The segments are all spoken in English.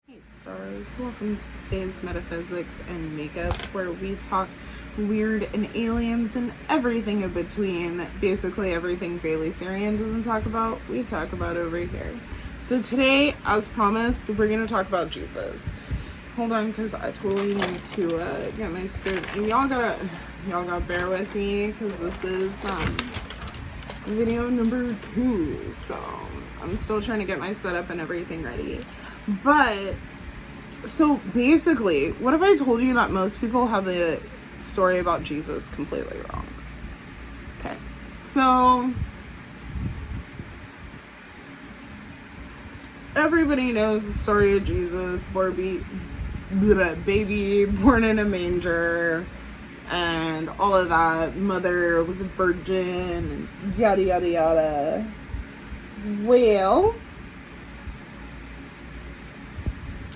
Hey stars, welcome to today's Metaphysics and Makeup, where we talk weird and aliens and everything in between. Basically everything Bailey Sarian doesn't talk about, we talk about over here. So today, as promised, we're going to talk about Jesus. Hold on, because I totally need to get my script. And y'all gotta bear with me, because this is video number 2. So I'm still trying to get my setup and everything ready. But, so basically, what if I told you that most people have the story about Jesus completely wrong? Okay, so everybody knows the story of Jesus, baby born in a manger, and all of that. Mother was a virgin, and yada yada yada. Well,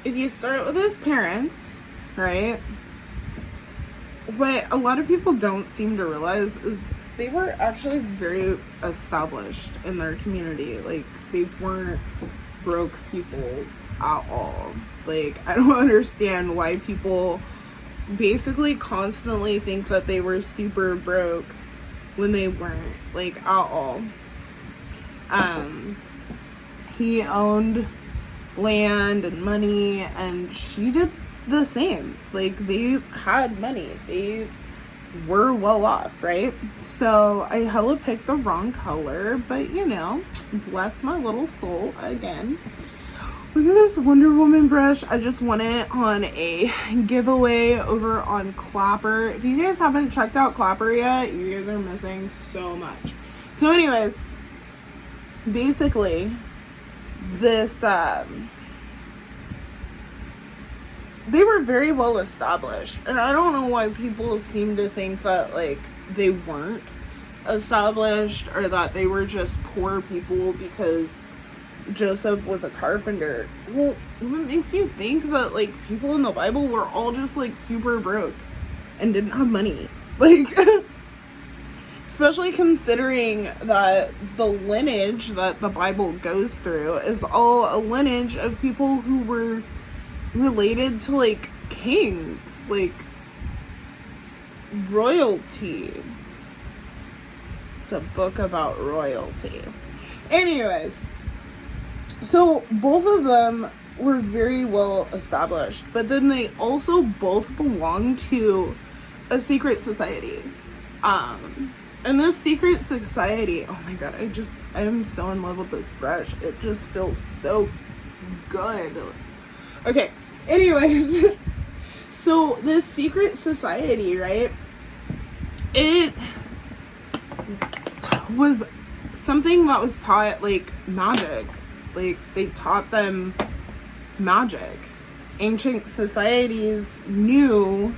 if you start with his parents, right, what a lot of people don't seem to realize is they were actually very established in their community. Like, they weren't broke people at all. Like, I don't understand why people basically constantly think that they were super broke when they weren't, like, at all. He owned land and money, and she did the same. Like, they had money, they were well off, right? So I hella picked the wrong color, but you know, bless my little soul again. Look at this Wonder Woman brush. I just won it on a giveaway over on Clapper. If you guys haven't checked out Clapper yet, you guys are missing so much. So anyways, basically, this they were very well established, and I don't know why people seem to think that, like, they weren't established, or that they were just poor people because Joseph was a carpenter. Well, what makes you think that, like, people in the Bible were all just, like, super broke and didn't have money? Like, especially considering that the lineage that the Bible goes through is all a lineage of people who were related to, like, kings, like, royalty. It's a book about royalty. Anyways, so both of them were very well established, but then they also both belong to a secret society. And this secret society, oh my god, I am so in love with this brush. It just feels so good. Okay, anyways, so this secret society, right, it was something that was taught, like, magic. Like, they taught them magic. Ancient societies knew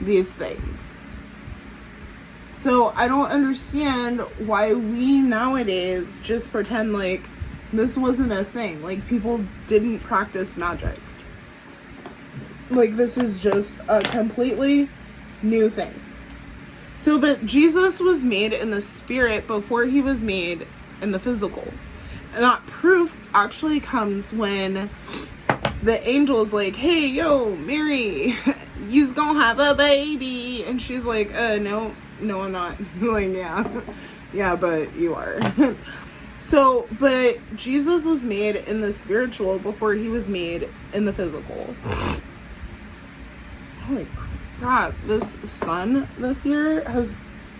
these things. So I don't understand why we nowadays just pretend like this wasn't a thing. Like, people didn't practice magic. Like, this is just a completely new thing. So, but Jesus was made in the spirit before he was made in the physical. And that proof actually comes when the angel's like, hey, yo, Mary, you's gonna have a baby. And she's like, no, I'm not. Like, yeah, but you are. So, but Jesus was made in the spiritual before he was made in the physical. Holy crap, this sun this year has...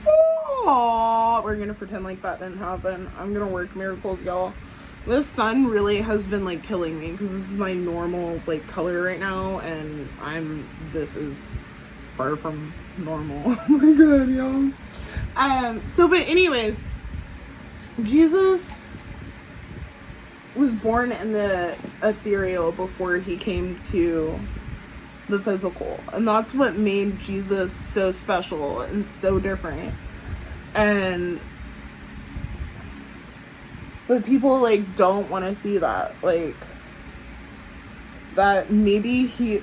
Oh, we're gonna pretend like that didn't happen. I'm gonna work miracles, y'all. This sun really has been, like, killing me, because this is my normal, like, color right now, and this is far from normal. Oh my god, y'all. So, but anyways, Jesus was born in the ethereal before he came to the physical. And that's what made Jesus so special and so different. But people, like, don't want to see that. Like, that maybe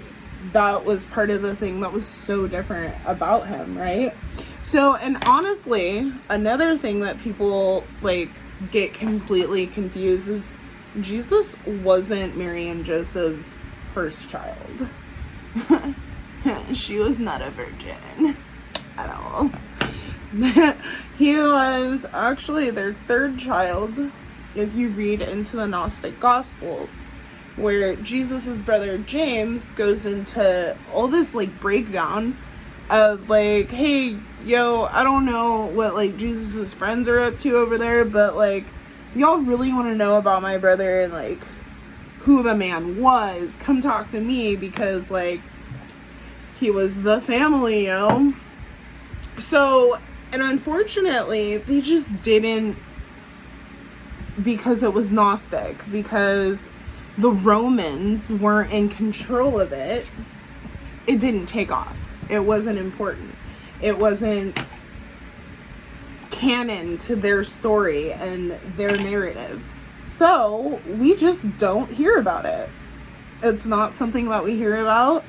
that was part of the thing that was so different about him, right? So, and honestly, another thing that people, like, get completely confused is Jesus wasn't Mary and Joseph's first child. She was not a virgin at all. He was actually their third child, if you read into the Gnostic Gospels, where Jesus's brother James goes into all this like breakdown of like, hey, yo, I don't know what like Jesus's friends are up to over there, but like, y'all really want to know about my brother and like who the man was, come talk to me, because like he was the family, yo. So, and unfortunately, they just didn't, because it was Gnostic, because the Romans weren't in control of it, it didn't take off. It wasn't important. It wasn't canon to their story and their narrative. So, we just don't hear about it. It's not something that we hear about.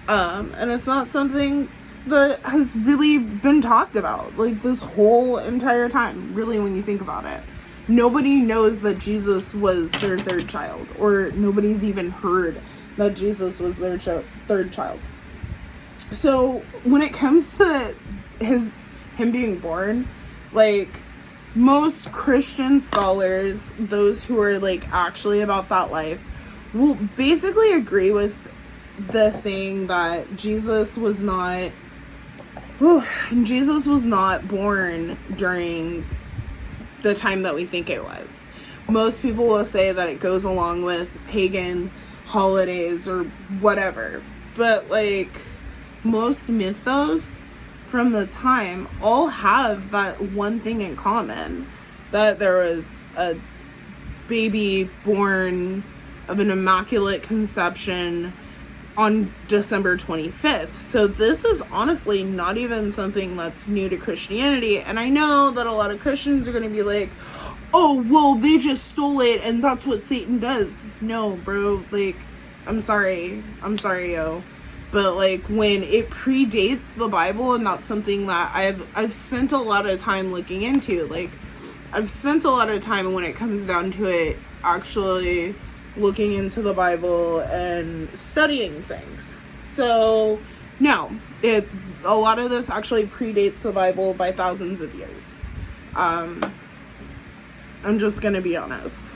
And it's not something that has really been talked about, like, this whole entire time, really, when you think about it. Nobody knows that Jesus was their third child, or nobody's even heard that Jesus was their third child. So, when it comes to him being born, like, most Christian scholars, those who are, like, actually about that life, will basically agree with the saying that Jesus was not born during the time that we think it was. Most people will say that it goes along with pagan holidays or whatever. But, like, most mythos from the time all have that one thing in common. That there was a baby born of an immaculate conception on December 25th. So this is honestly not even something that's new to Christianity. And I know that a lot of Christians are going to be like, oh, well, they just stole it and that's what Satan does. No, bro, like, I'm sorry, yo. But, like, when it predates the Bible, and that's something that I've spent a lot of time looking into. Like, I've spent a lot of time, when it comes down to it, actually looking into the Bible and studying things. So, no, a lot of this actually predates the Bible by thousands of years. I'm just gonna be honest.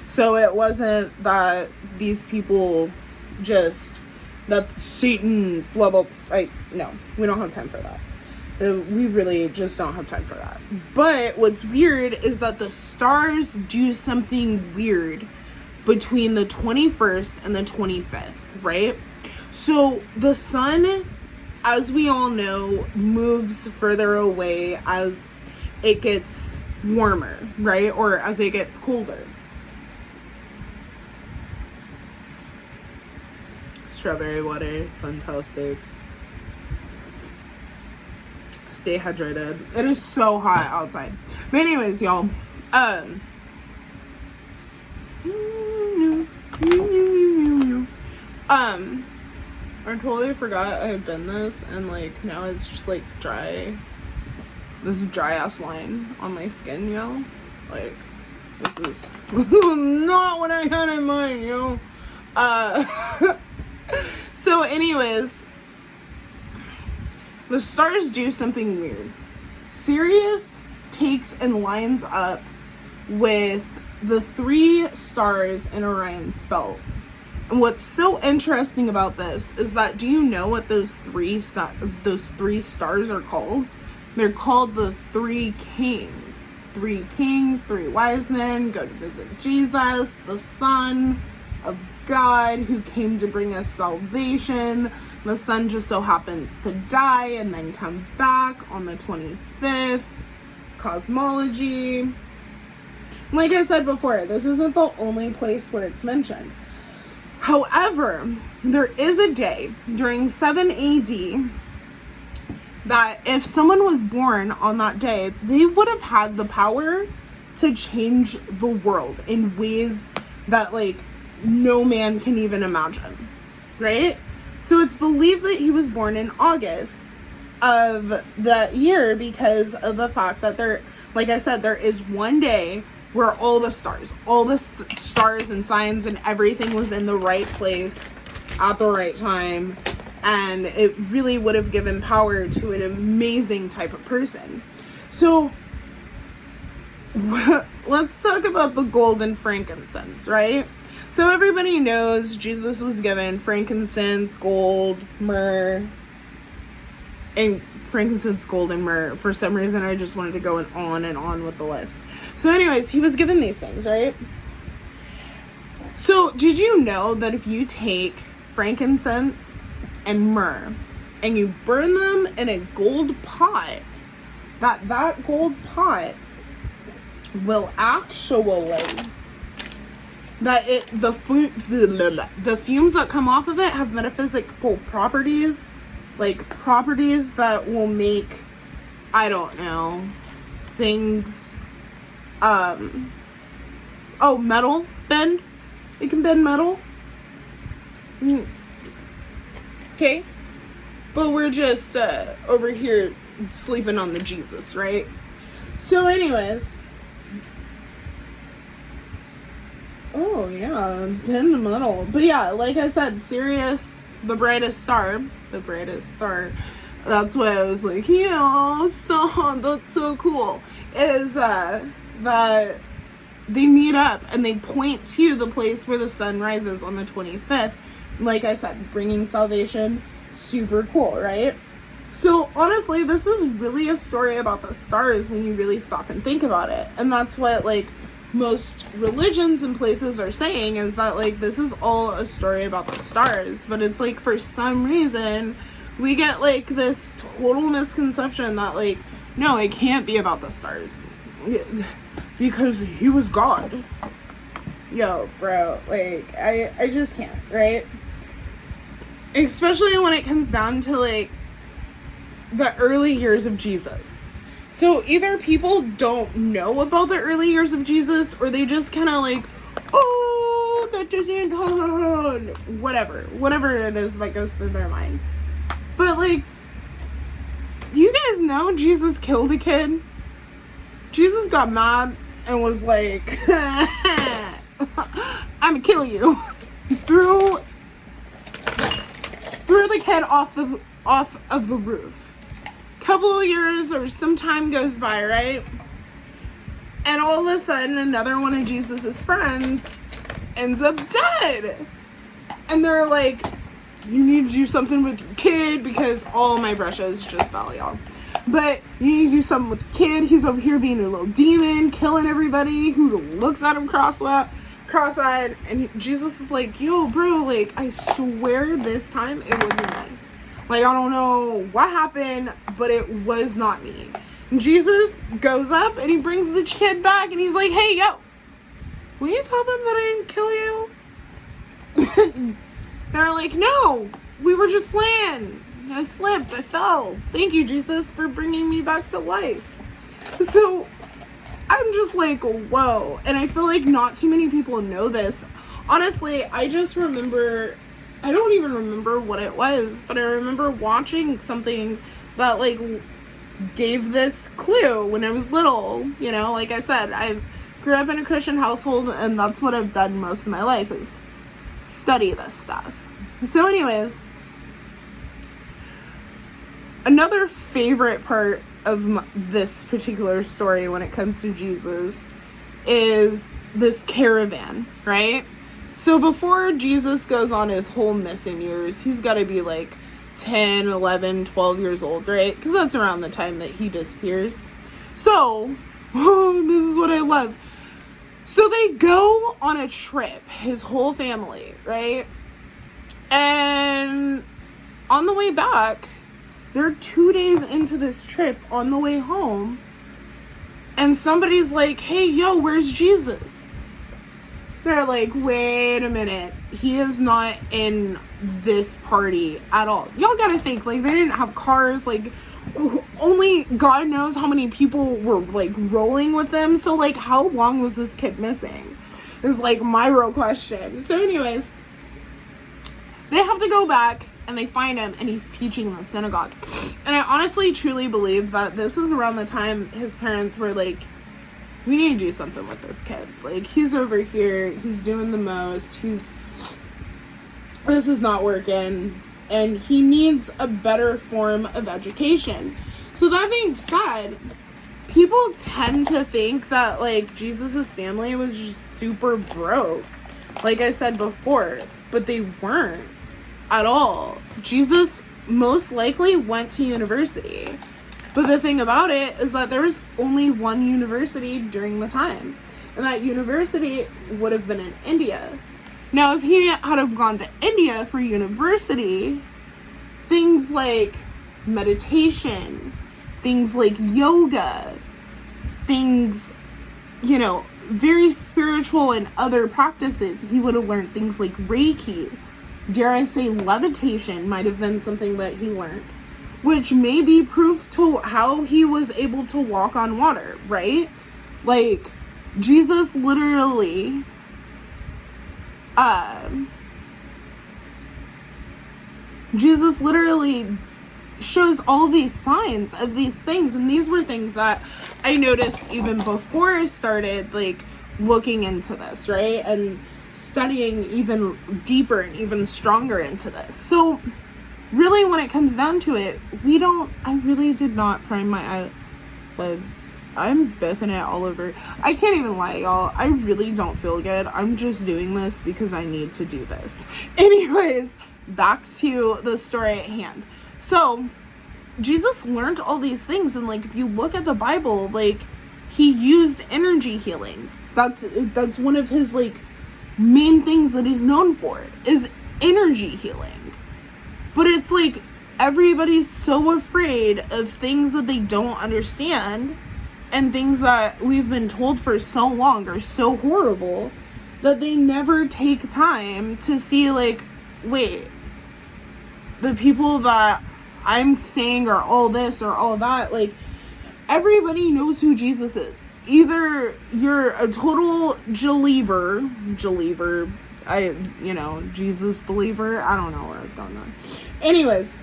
So it wasn't that these people that Satan, blah, blah, no, we don't have time for that. We really just don't have time for that. But what's weird is that the stars do something weird between the 21st and the 25th, right? So the sun, as we all know, moves further away as it gets warmer, right? Or as it gets colder. Strawberry water, fantastic. Stay hydrated. It is so hot outside. But anyways, y'all, I totally forgot I had done this, and like now it's just like dry. This dry ass line on my skin, yo. Like, this is not what I had in mind, yo. So anyways, the stars do something weird. Sirius takes and lines up with the 3 stars in Orion's belt. And what's so interesting about this is that, do you know what those three stars are called? They're called the 3 kings. 3 kings, 3 wise men, go to visit Jesus, the Son of God, who came to bring us salvation. The Son just so happens to die and then come back on the 25th. Cosmology. Like I said before, this isn't the only place where it's mentioned. However, there is a day during 7 AD that if someone was born on that day, they would have had the power to change the world in ways that, like, no man can even imagine, right? So it's believed that he was born in August of that year because of the fact that there, like I said, there is one day where all the stars and signs and everything was in the right place at the right time, and it really would have given power to an amazing type of person. So let's talk about the gold and frankincense, right? So everybody knows Jesus was given frankincense, gold, myrrh, and frankincense, gold, and myrrh. For some reason, I just wanted to go on and on with the list. So anyways, he was given these things, right? So did you know that if you take frankincense and myrrh and you burn them in a gold pot, that gold pot will actually, the fumes that come off of it have metaphysical properties, like properties that will make, I don't know, things, metal bend. It can bend metal. Okay? But we're just over here sleeping on the Jesus, right? So anyways, oh yeah, bend metal. But yeah, like I said, Sirius, the brightest star, that's why I was like, yeah, so that's so cool, is that they meet up and they point to the place where the sun rises on the 25th. Like I said, bringing salvation. Super cool, right? So honestly, this is really a story about the stars when you really stop and think about it. And that's what, like, most religions and places are saying, is that, like, this is all a story about the stars. But it's like, for some reason, we get, like, this total misconception that, like, no, it can't be about the stars. Because he was God. Yo, bro, like, I just can't, right? Especially when it comes down to, like, the early years of Jesus. So either people don't know about the early years of Jesus, or they just kind of like, oh, that doesn't, whatever it is that goes through their mind. But, like, you guys know Jesus killed a kid? Jesus got mad and was like, I'm gonna kill you. Threw the kid off of the roof. Couple of years or some time goes by, right? And all of a sudden, another one of Jesus's friends ends up dead. And they're like, you need to do something with your kid, because all my brushes just fell, y'all. But you need to do something with the kid. He's over here being a little demon, killing everybody who looks at him cross-eyed. And Jesus is like, yo, bro, like, I swear this time it wasn't me. Like, I don't know what happened, but it was not me. And Jesus goes up and he brings the kid back and he's like, hey, yo, will you tell them that I didn't kill you? They're like, no, we were just playing. I slipped, I fell. Thank you, Jesus, for bringing me back to life. So I'm just like, whoa. And I feel like not too many people know this. Honestly, I just remember, I don't even remember what it was, but I remember watching something that, like, gave this clue when I was little. You know, like I said, I grew up in a Christian household, and that's what I've done most of my life, is study this stuff. So anyways, another favorite part of this particular story when it comes to Jesus is this caravan, right? So before Jesus goes on his whole missing years, he's got to be like 10, 11, 12 years old, right? Because that's around the time that he disappears. So, this is what I love. So they go on a trip, his whole family, right? And on the way back, they're 2 days into this trip on the way home, and somebody's like, hey, yo, where's Jesus? They're like, wait a minute, he is not in this party at all. Y'all gotta think, like, they didn't have cars, like, only God knows how many people were, like, rolling with them. So, like, how long was this kid missing is, like, my real question. So anyways, they have to go back and they find him, and he's teaching in the synagogue. And I honestly truly believe that this is around the time his parents were like, we need to do something with this kid. Like, he's over here, he's doing the most, he's this is not working, and he needs a better form of education. So that being said, people tend to think that, like, Jesus's family was just super broke, like I said before, but they weren't at all. Jesus most likely went to university. But the thing about it is that there was only one university during the time. And that university would have been in India. Now, if he had have gone to India for university, things like meditation, things like yoga, things, you know, very spiritual and other practices, he would have learned things like Reiki. Dare I say levitation might have been something that he learned, which may be proof to how he was able to walk on water, right? Like, Jesus literally, shows all these signs of these things, and these were things that I noticed even before I started, like, looking into this, right? And studying even deeper and even stronger into this. So really, when it comes down to it, I really did not prime my eyelids. I'm biffing it all over. I can't even lie, y'all. I really don't feel good. I'm just doing this because I need to do this. Anyways, back to the story at hand. So Jesus learned all these things, and, like, if you look at the Bible, like, he used energy healing. That's one of his, like, main things that he's known for, is energy healing. But it's like everybody's so afraid of things that they don't understand, and things that we've been told for so long are so horrible, that they never take time to see, like, wait, the people that I'm saying are all this or all that, like, everybody knows who Jesus is. Either you're a total Jesus believer. I don't know where I was going on. Anyways,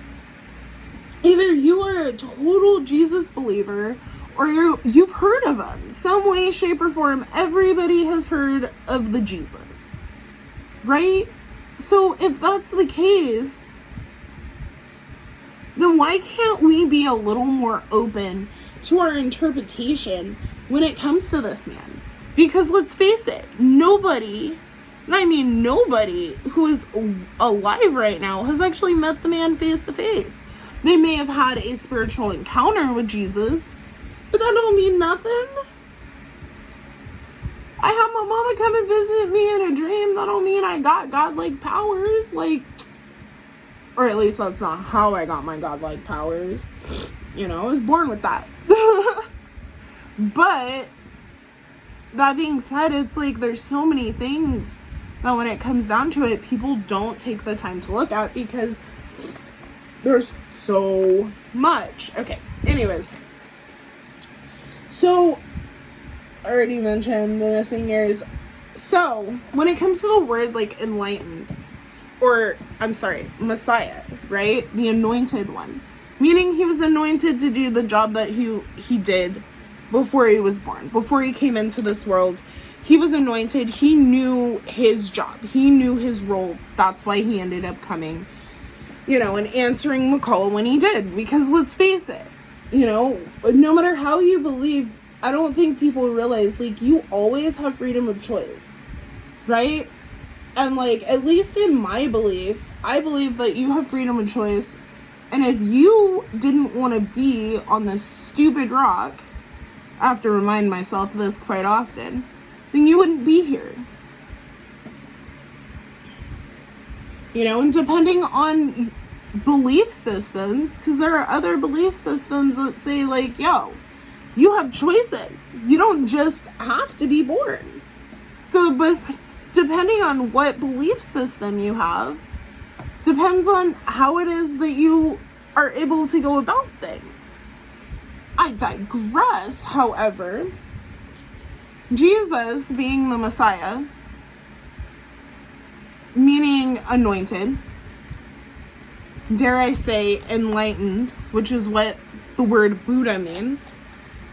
either you are a total Jesus believer, or you've heard of him. Some way, shape, or form, everybody has heard of the Jesus. Right? So if that's the case, then why can't we be a little more open to our interpretation when it comes to this man? Because let's face it, nobody who is alive right now has actually met the man face to face. They may have had a spiritual encounter with Jesus, but that don't mean nothing. I had my mama come and visit me in a dream. That don't mean I got godlike powers. Like, or at least that's not how I got my godlike powers. You know, I was born with that. But that being said, it's like there's so many things that when it comes down to it, people don't take the time to look at because there's so much. Okay, anyways. So, I already mentioned the missing years. So, when it comes to the word, like, enlightened, or, I'm sorry, Messiah, right? The anointed one. Meaning he was anointed to do the job that he did before he was born. Before he came into this world, he was anointed. He knew his job. He knew his role. That's why he ended up coming, you know, and answering the call when he did. Because let's face it, you know, no matter how you believe, I don't think people realize, like, you always have freedom of choice, right? And, like, at least in my belief, I believe that you have freedom of choice. And if you didn't want to be on this stupid rock, I have to remind myself of this quite often, then you wouldn't be here. You know, and depending on belief systems, because there are other belief systems that say, like, yo, you have choices. You don't just have to be born. So, but depending on what belief system you have, depends on how it is that you are able to go about things. I digress, however. Jesus being the Messiah, meaning anointed, dare I say enlightened, which is what the word Buddha means,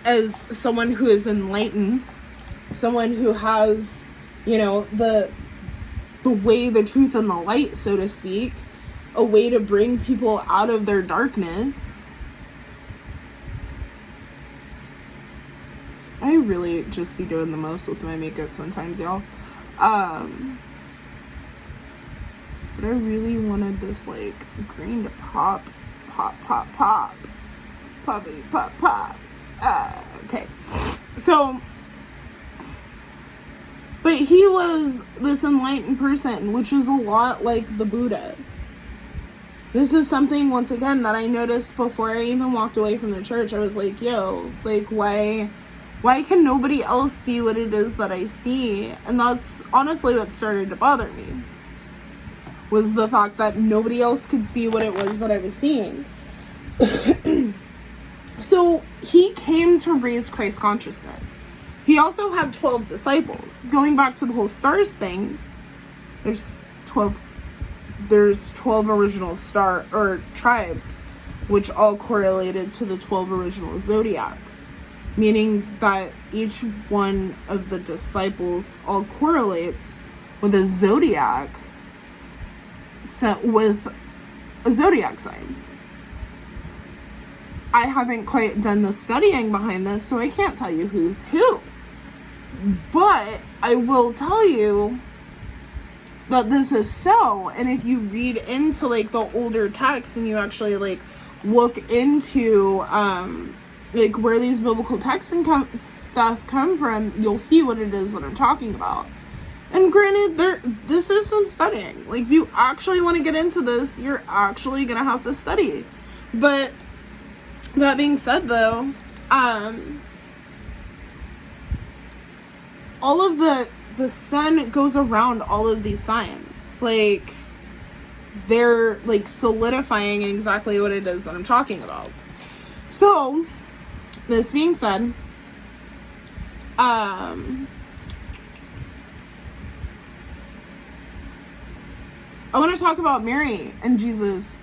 as someone who is enlightened, someone who has, you know, the the way, the truth, and the light, so to speak. A way to bring people out of their darkness. I really just be doing the most with my makeup sometimes, y'all. But I really wanted this, like, green to pop. Pop, pop, pop. Poppy, pop, pop. Okay. So, but he was this enlightened person, which is a lot like the Buddha. This is something, once again, that I noticed before I even walked away from the church. I was like, yo, like, why can nobody else see what it is that I see? And that's honestly what started to bother me, was the fact that nobody else could see what it was that I was seeing. So he came to raise Christ consciousness. He also had 12 disciples. Going back to the whole stars thing, there's 12 original star or tribes, which all correlated to the 12 original zodiacs, meaning that each one of the disciples all correlates with a zodiac with a zodiac sign. I haven't quite done the studying behind this, so I can't tell you who's who. But I will tell you that this is so. And if you read into, like, the older texts and you actually, like, look into, like, where these biblical texts and stuff come from, you'll see what it is that I'm talking about. And granted, this is some studying. Like, if you actually want to get into this, you're actually going to have to study. But that being said, though, all of the sun goes around all of these signs. Like, they're, like, solidifying exactly what it is that I'm talking about. So, this being said, I want to talk about Mary and Jesus,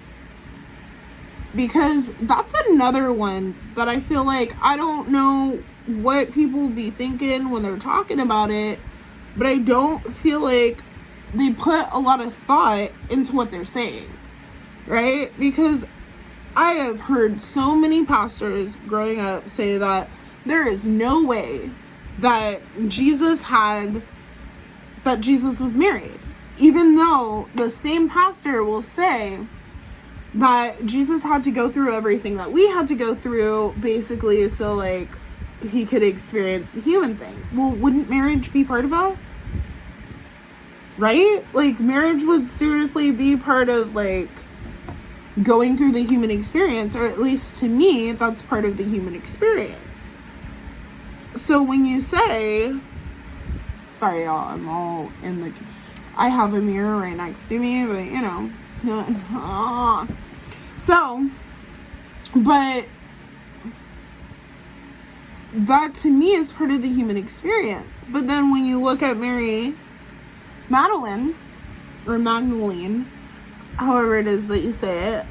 because that's another one that I feel like I don't know what people be thinking when they're talking about it, but I don't feel like they put a lot of thought into what they're saying, right? Because I have heard so many pastors growing up say that there is no way that Jesus was married, even though the same pastor will say that Jesus had to go through everything that we had to go through, basically, so, like, he could experience the human thing. Well, wouldn't marriage be part of that? Right? Like, marriage would seriously be part of, like, going through the human experience, or at least to me, that's part of the human experience. So when you say, sorry, y'all, I'm all in the, I have a mirror right next to me, but, you know, so, but that to me is part of the human experience. But then when you look at Magdalene, however it is that you say it,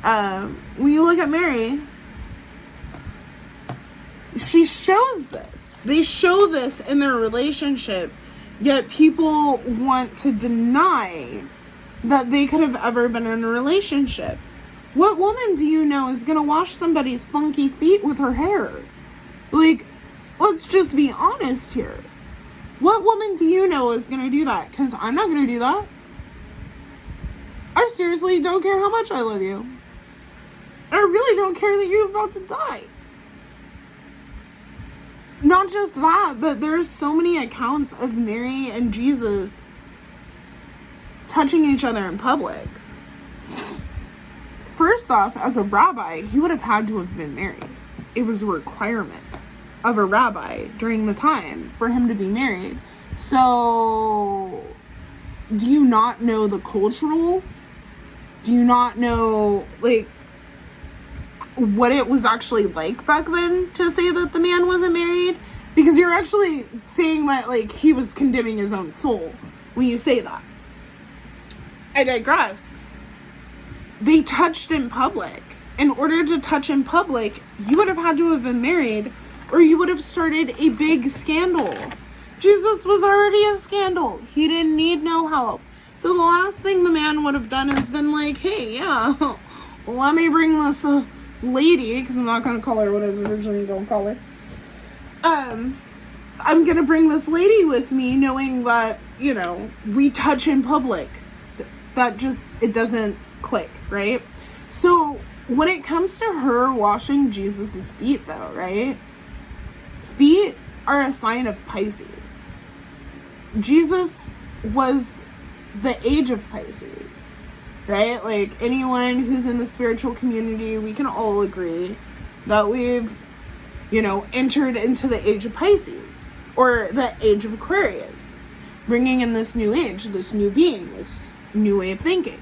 when you look at Mary, she shows this. They show this in their relationship, yet people want to deny that they could have ever been in a relationship. What woman do you know is gonna wash somebody's funky feet with her hair? Like, let's just be honest here. What woman do you know is gonna do that? Because I'm not gonna do that. I seriously don't care how much I love you. I really don't care that you're about to die. Not just that, but there's so many accounts of Mary and Jesus touching each other in public. First off, as a rabbi, he would have had to have been married. It was a requirement of a rabbi during the time for him to be married. So, do you not know the cultural? Do you not know, like, what it was actually like back then to say that the man wasn't married? Because you're actually saying that, like, he was condemning his own soul when you say that. I digress. They touched in public. In order to touch in public, you would have had to have been married, or you would have started a big scandal. Jesus was already a scandal. He didn't need no help. So the last thing the man would have done is been like, hey, yeah, let me bring this lady, because I'm not going to call her what I was originally going to call her. I'm going to bring this lady with me, knowing that, you know, we touch in public. That just, it doesn't click, right? So when it comes to her washing Jesus's feet, though, right? Feet are a sign of Pisces. Jesus was the age of Pisces, right? Like, anyone who's in the spiritual community, we can all agree that we've, you know, entered into the age of Pisces, or the age of Aquarius, bringing in this new age, this new being, this new way of thinking.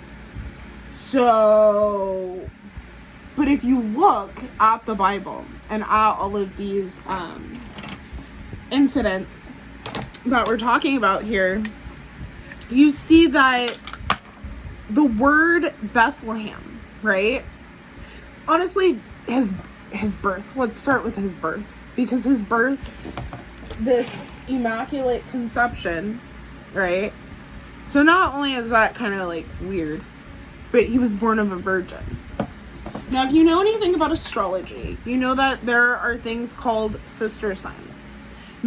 So, but if you look at the Bible and at all of these incidents that we're talking about here, you see that the word Bethlehem, right? Honestly, his birth. Let's start with his birth. Because his birth, this immaculate conception, right? So not only is that kind of like weird, but he was born of a virgin. Now, if you know anything about astrology, you know that there are things called sister signs.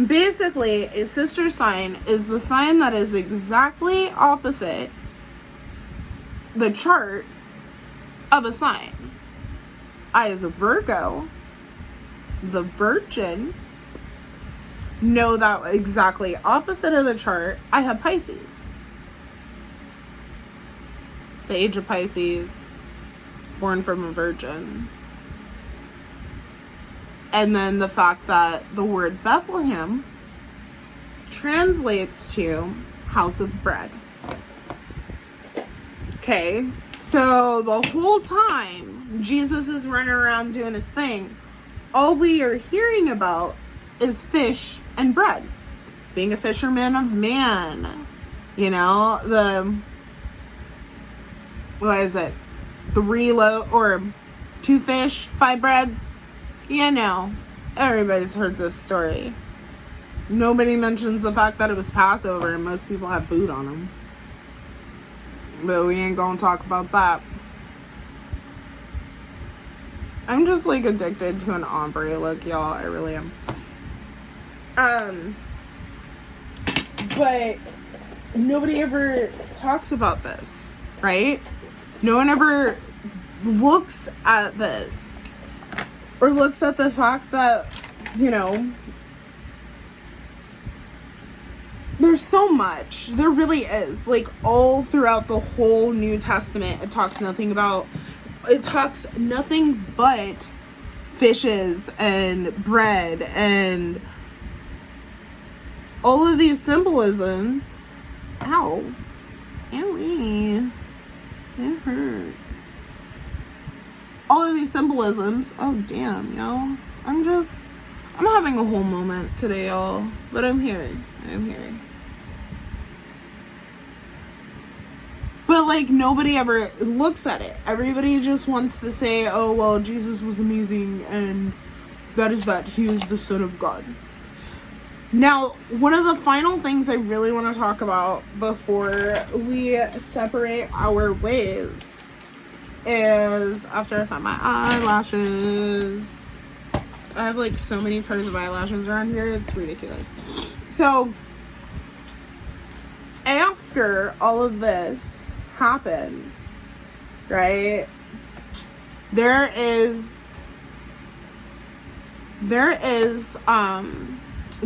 Basically, a sister sign is the sign that is exactly opposite the chart of a sign. I, as a Virgo, the Virgin, know that exactly opposite of the chart, I have Pisces. The age of Pisces, born from a virgin. And then the fact that the word Bethlehem translates to house of bread. Okay, so the whole time Jesus is running around doing his thing, all we are hearing about is fish and bread. Being a fisherman of man. You know, what is it? 2 fish, 5 breads. You know, everybody's heard this story. Nobody mentions the fact that it was Passover and most people have food on them. But we ain't gonna talk about that. I'm just like addicted to an ombre look, y'all. I really am. But nobody ever talks about this, right? No one ever looks at this. Or looks at the fact that, you know, there's so much. There really is. Like, all throughout the whole New Testament, it talks nothing but fishes and bread and all of these symbolisms. Ow. Owie. It hurt. All of these symbolisms. Oh, damn, y'all. I'm having a whole moment today, y'all. But I'm here. But, like, nobody ever looks at it. Everybody just wants to say, oh, well, Jesus was amazing, and that is that. He is the Son of God. Now, one of the final things I really want to talk about before we separate our ways is, after I find my eyelashes, I have like so many pairs of eyelashes around here, it's ridiculous. So, after all of this happens, right, there is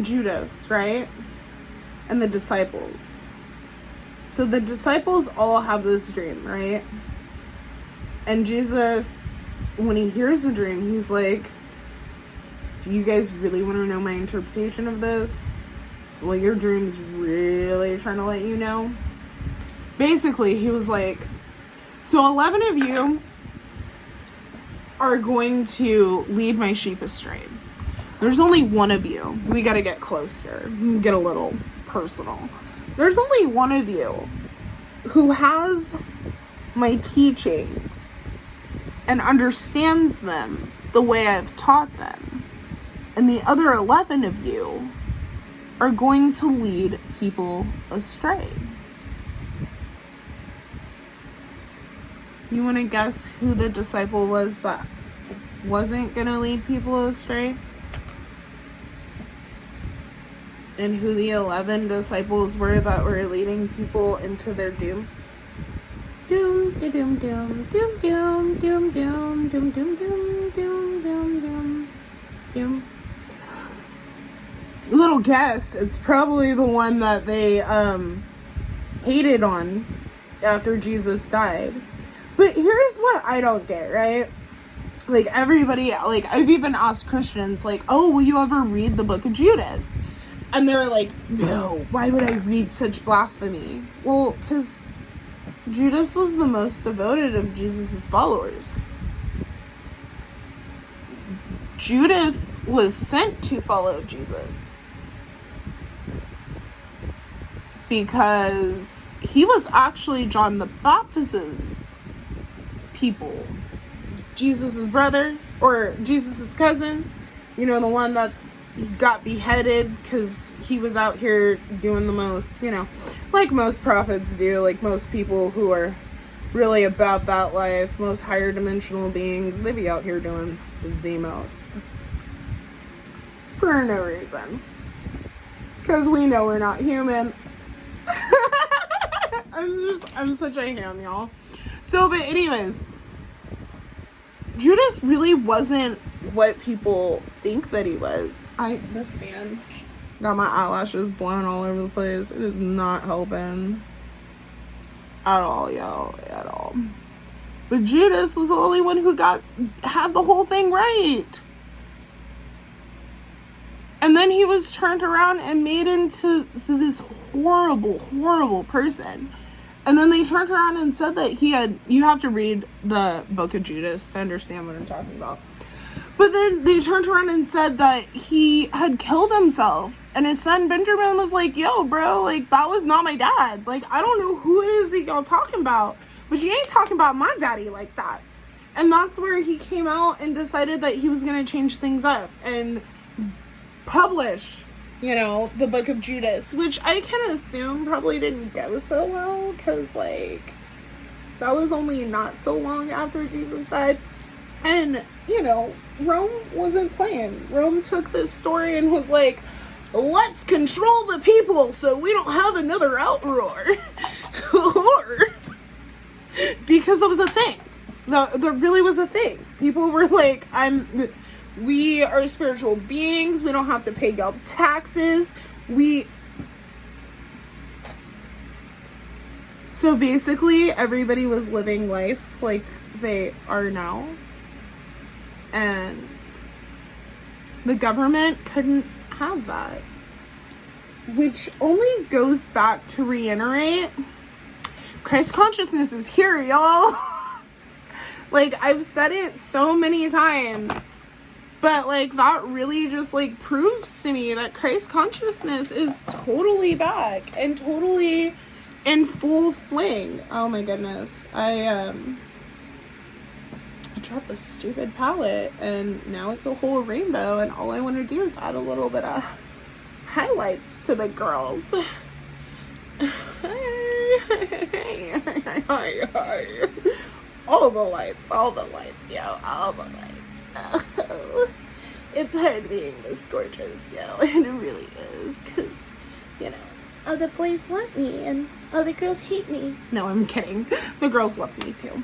Judas, right, and the disciples. So the disciples all have this dream, right? And Jesus, when he hears the dream, he's like, do you guys really want to know my interpretation of this? Well, your dream's really trying to let you know. Basically, he was like, so 11 of you are going to lead my sheep astray. There's only one of you. We got to get close here. Get a little personal. There's only one of you who has my teachings and understands them the way I've taught them. And the other 11 of you are going to lead people astray. You want to guess who the disciple was that wasn't going to lead people astray? And who the 11 disciples were that were leading people into their doom? Doom, doom, doom, doom, doom, doom, doom, doom, doom, doom, doom, doom, doom, doom. Little guess, it's probably the one that they hated on after Jesus died. But here's what I don't get, right? Like, everybody, like, I've even asked Christians, like, oh, will you ever read the book of Judas? And they were like, no, why would I read such blasphemy? Well, because Judas was the most devoted of Jesus' followers. Judas was sent to follow Jesus because he was actually John the Baptist's people. Jesus' brother, or Jesus' cousin, you know, the one that he got beheaded because he was out here doing the most, you know, like most prophets do, like most people who are really about that life, most higher dimensional beings, they be out here doing the most. For no reason. Because we know we're not human. I'm such a ham, y'all. So, but anyways, Judas really wasn't what people think that he was. This man got my eyelashes blown all over the place. It is not helping at all, y'all, at all. But Judas was the only one who had the whole thing right. And then he was turned around and made into this horrible, horrible person. And then they turned around and said that you have to read the book of Judas to understand what I'm talking about. But then they turned around and said that he had killed himself. And his son Benjamin was like, yo, bro, like, that was not my dad. Like, I don't know who it is that y'all talking about, but you ain't talking about my daddy like that. And that's where he came out and decided that he was going to change things up and publish, you know, the book of Judas, which I can assume probably didn't go so well, because, like, that was only not so long after Jesus died. And, you know, Rome wasn't playing. Rome took this story and was like, let's control the people so we don't have another outroar. Or, because that was a thing. There really was a thing. People were like, we are spiritual beings. We don't have to pay y'all taxes. So basically, everybody was living life like they are now. And the government couldn't have that. Which only goes back to reiterate, Christ consciousness is here, y'all. Like, I've said it so many times. But, like, that really just, like, proves to me that Christ consciousness is totally back and totally in full swing. Oh, my goodness. I dropped the stupid palette, and now it's a whole rainbow, and all I want to do is add a little bit of highlights to the girls. All the lights, yo, all the lights. It's hard being this gorgeous, yo, and it really is, because, you know, other boys want me, and other girls hate me. No, I'm kidding. The girls love me, too.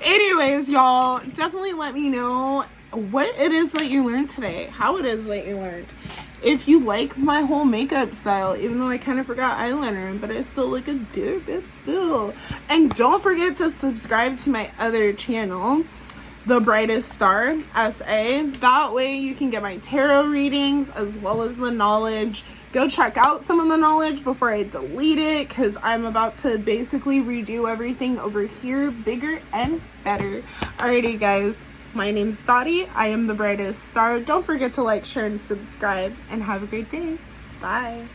Anyways, y'all, definitely let me know what it is that you learned today, how it is that you learned. If you like my whole makeup style, even though I kind of forgot eyeliner, but I still look a good fool. And don't forget to subscribe to my other channel, The Brightest Star SA. That way you can get my tarot readings as well as the knowledge. Go check out some of the knowledge before I delete it, because I'm about to basically redo everything over here, bigger and better. Alrighty, guys. My name's Dottie. I am The Brightest Star. Don't forget to like, share, and subscribe, and have a great day. Bye.